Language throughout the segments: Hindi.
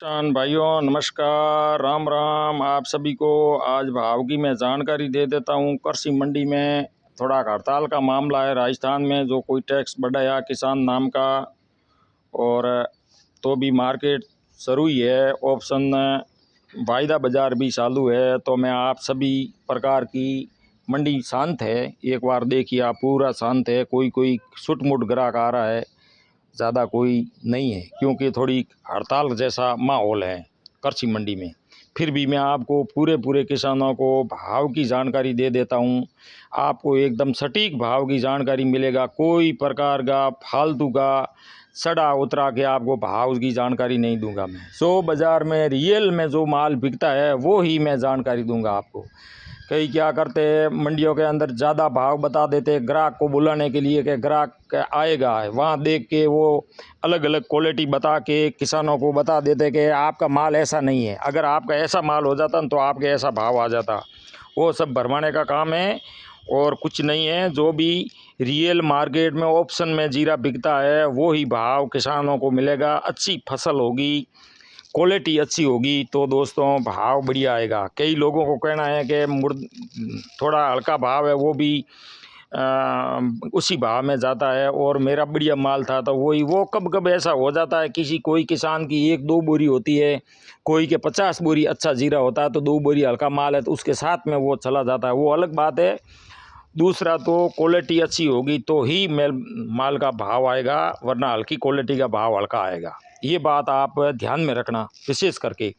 किसान भाइयों नमस्कार, राम राम आप सभी को। आज भाव की मैं जानकारी दे देता हूँ। कृषि मंडी में थोड़ा हड़ताल का मामला है राजस्थान में, जो कोई टैक्स बढ़ाया किसान नाम का, और तो भी मार्केट शुरू ही है। ऑप्शन वायदा बाज़ार भी चालू है। तो मैं आप सभी प्रकार की मंडी शांत है, एक बार देखिए आप, पूरा शांत है। कोई कोई छुटमुट ग्राहक आ रहा है, ज़्यादा कोई नहीं है, क्योंकि थोड़ी हड़ताल जैसा माहौल है कृषि मंडी में। फिर भी मैं आपको पूरे किसानों को भाव की जानकारी दे देता हूँ। आपको एकदम सटीक भाव की जानकारी मिलेगा। कोई प्रकार का फालतू का सड़ा उतरा के आपको भाव की जानकारी नहीं दूंगा। मैं जो बाज़ार में रियल में जो माल बिकता है वो ही मैं जानकारी दूंगा आपको। कई क्या करते हैं, मंडियों के अंदर ज़्यादा भाव बता देते हैं ग्राहक को बुलाने के लिए कि ग्राहक आएगा, वहाँ देख के वो अलग अलग क्वालिटी बता के किसानों को बता देते कि आपका माल ऐसा नहीं है। अगर आपका ऐसा माल हो जाता तो आपके ऐसा भाव आ जाता। वो सब भरमाने का काम है और कुछ नहीं है। जो भी रियल मार्केट में ऑप्शन में जीरा बिकता है वो ही भाव किसानों को मिलेगा। अच्छी फसल होगी, क्वालिटी अच्छी होगी तो दोस्तों भाव बढ़िया आएगा। कई लोगों को कहना है कि थोड़ा हल्का भाव है वो भी उसी भाव में जाता है, और मेरा बढ़िया माल था तो वही। वो कब कब ऐसा हो जाता है, कोई किसान की 1-2 बोरी होती है, कोई के 50 बोरी अच्छा जीरा होता है, तो 2 बोरी हल्का माल है तो उसके साथ में वो चला जाता है, वो अलग बात है। दूसरा तो क्वालिटी अच्छी होगी तो ही माल का भाव आएगा, वरना हल्की क्वालिटी का भाव हल्का आएगा। ये बात आप ध्यान में रखना विशेष करके।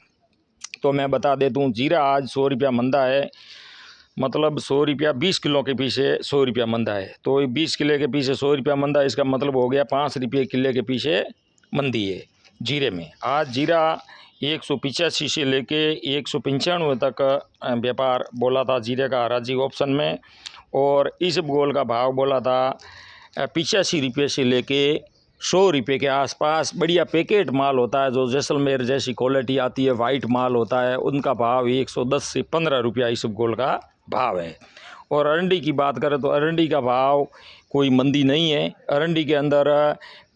तो मैं बता देता हूँ, जीरा आज 100 रुपया मंदा है, मतलब 100 रुपया 20 किलो के पीछे 100 रुपया मंदा है। तो 20 किलो के पीछे 100 रुपया मंदा, इसका मतलब हो गया 5 रुपये किलो के पीछे मंदी है जीरे में। आज जीरा 185 से लेके 195 तक व्यापार बोला था जीरे का हराजी ऑप्शन में, और इस गोल का भाव बोला था 85 रुपये से लेके 100 रुपये के आसपास। बढ़िया पैकेट माल होता है, जो जैसलमेर जैसी क्वालिटी आती है, वाइट माल होता है, उनका भाव 110 से 15 रुपया इस गोल का भाव है। और अरंडी की बात करें तो अरंडी का भाव कोई मंदी नहीं है। अरंडी के अंदर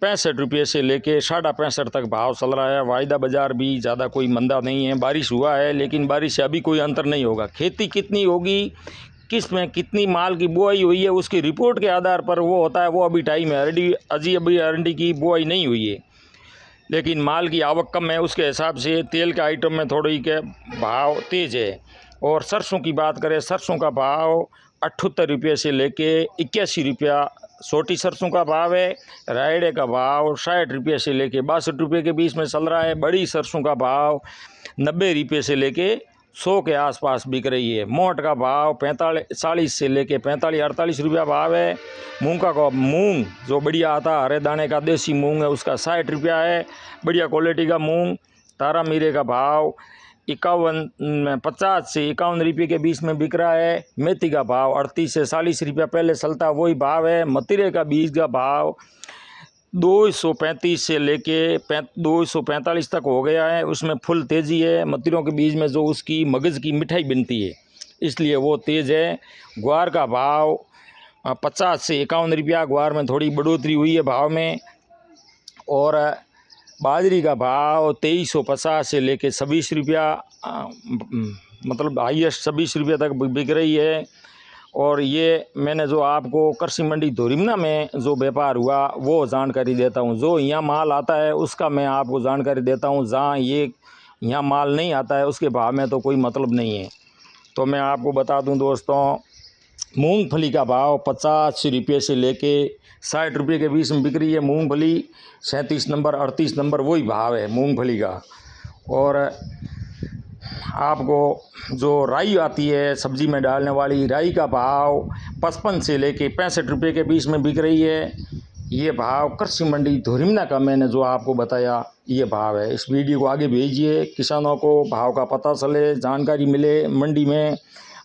65 रुपये से लेके 65.5 तक भाव चल रहा है। वायदा बाज़ार भी ज़्यादा कोई मंदा नहीं है। बारिश हुआ है, लेकिन बारिश से अभी कोई अंतर नहीं होगा। खेती कितनी होगी, किस में कितनी माल की बुआई हुई है, उसकी रिपोर्ट के आधार पर वो होता है। वो अभी टाइम है, अभी अरंडी की बुआई नहीं हुई है, लेकिन माल की आवक कम है, उसके हिसाब से तेल के आइटम में थोड़ी के भाव तेज़ है। और सरसों की बात करें, सरसों का भाव 78 रुपये से लेके 81 रुपया छोटी सरसों का भाव है। रायड़े का भाव 60 रुपये से लेके 62 रुपये के बीच में चल रहा है। बड़ी सरसों का भाव 90 रुपये से लेके 100 के आसपास बिक रही है। मोट का भाव 40 से लेके 45-48 रुपया भाव है। मूंग जो बढ़िया आता है, हरे दाने का देसी मूंग है, उसका 60 रुपया है, बढ़िया क्वालिटी का मूंग। तारा मीरे का भाव 50 से 51 रुपये के बीच में बिक रहा है। मेथी का भाव 38 से 40 रुपया पहले चलता वही भाव है। मतीरे का बीज का भाव 235 से लेके 245 तक हो गया है। उसमें फुल तेज़ी है। मतीरों के बीज में जो उसकी मगज़ की मिठाई बनती है, इसलिए वो तेज़ है। ग्वार का भाव 50 से 51 रुपया, ग्वार में थोड़ी बढ़ोतरी हुई है भाव में। और बाजरी का भाव 2350 से लेके 26 रुपया, मतलब हाईएस्ट 26 रुपये तक बिक रही है। और ये मैंने जो आपको कृषि मंडी धोरिमना में जो व्यापार हुआ वो जानकारी देता हूँ। जो यहाँ माल आता है उसका मैं आपको जानकारी देता हूँ। जहाँ यहाँ माल नहीं आता है उसके भाव में तो कोई मतलब नहीं है। तो मैं आपको बता दूँ दोस्तों, मूंगफली का भाव 50 रुपये से लेके 60 रुपये के बीच में बिक रही है मूंगफली। 37 नंबर 38 नंबर वही भाव है मूंगफली का। और आपको जो राई आती है सब्जी में डालने वाली, राई का भाव 55 से लेके 65 रुपये के बीच में बिक रही है। ये भाव कृषि मंडी धोरिमना का मैंने जो आपको बताया ये भाव है। इस वीडियो को आगे भेजिए, किसानों को भाव का पता चले, जानकारी मिले। मंडी में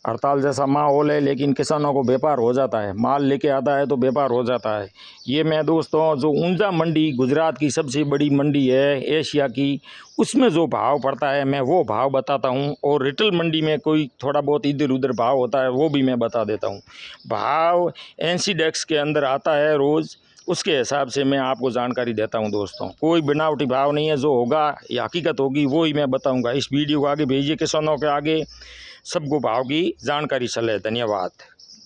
हड़ताल जैसा माहौल है, लेकिन किसानों को व्यापार हो जाता है, माल लेके आता है तो व्यापार हो जाता है। ये मैं दोस्तों जो ऊंझा मंडी गुजरात की सबसे बड़ी मंडी है एशिया की, उसमें जो भाव पड़ता है मैं वो भाव बताता हूँ। और रिटेल मंडी में कोई थोड़ा बहुत इधर उधर भाव होता है वो भी मैं बता देता हूँ। भाव एनसीडेक्स के अंदर आता है रोज़ उसके हिसाब से मैं आपको जानकारी देता हूं दोस्तों। कोई बनावटी भाव नहीं है, जो होगा या हकीकत होगी वो ही मैं बताऊंगा। इस वीडियो को आगे भेजिए, किसानों के आगे सबको भाव की जानकारी चले। धन्यवाद।